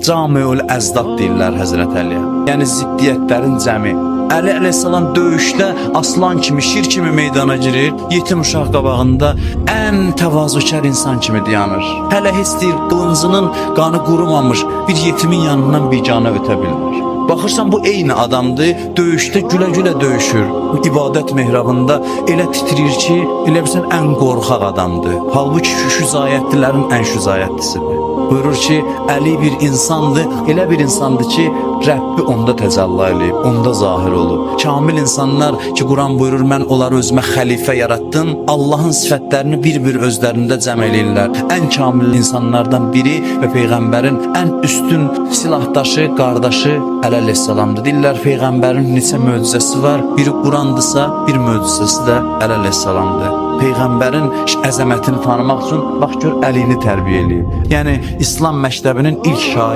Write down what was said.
Camiül Əzdad deyirlər Həzrət Əliyə. Yəni ziddiyyətlərin cəmi. Əli əleyhissalam döyüşdə aslan kimi, şir kimi meydana girir. Yetim uşaq qabağında ən təvazökar insan kimi dayanır. Hələ heç deyir qılıncının qanı qurumamış bir yetimin yanından biganə ötə bilmir. Baxırsan bu eyni adamdır, döyüşdə gülə-gülə döyüşür. İbadət mehrabında elə titrir ki, elə bilsən ən qorxaq adamdır. Halbuki şüzayətlilərin ən şüzayətlisidir. Buyurur ki, Əli bir insandır, elə bir insandır ki, Rəbbi onda təcəlli eləyib, onda zahir olub. Kamil insanlar ki, Quran buyurur, mən onları özümə xəlifə yarattım, Allahın sifətlərini bir-bir özlərində cəm eləyirlər. Ən kamil insanlardan biri və Peyğəmbərin ən üstün silahdaşı, qardaşı Əli əleyhissalamdır. Deyirlər, Peyğəmbərin neçə möcüzəsi var, biri Qurandırsa, bir möcüzəsi də Əli əleyhissalamdır. Peyğəmbərin əzəmətini tanımaq üçün bax gör Əlini tərbiyə eləyib. Yəni İslam məktəbinin ilk şairi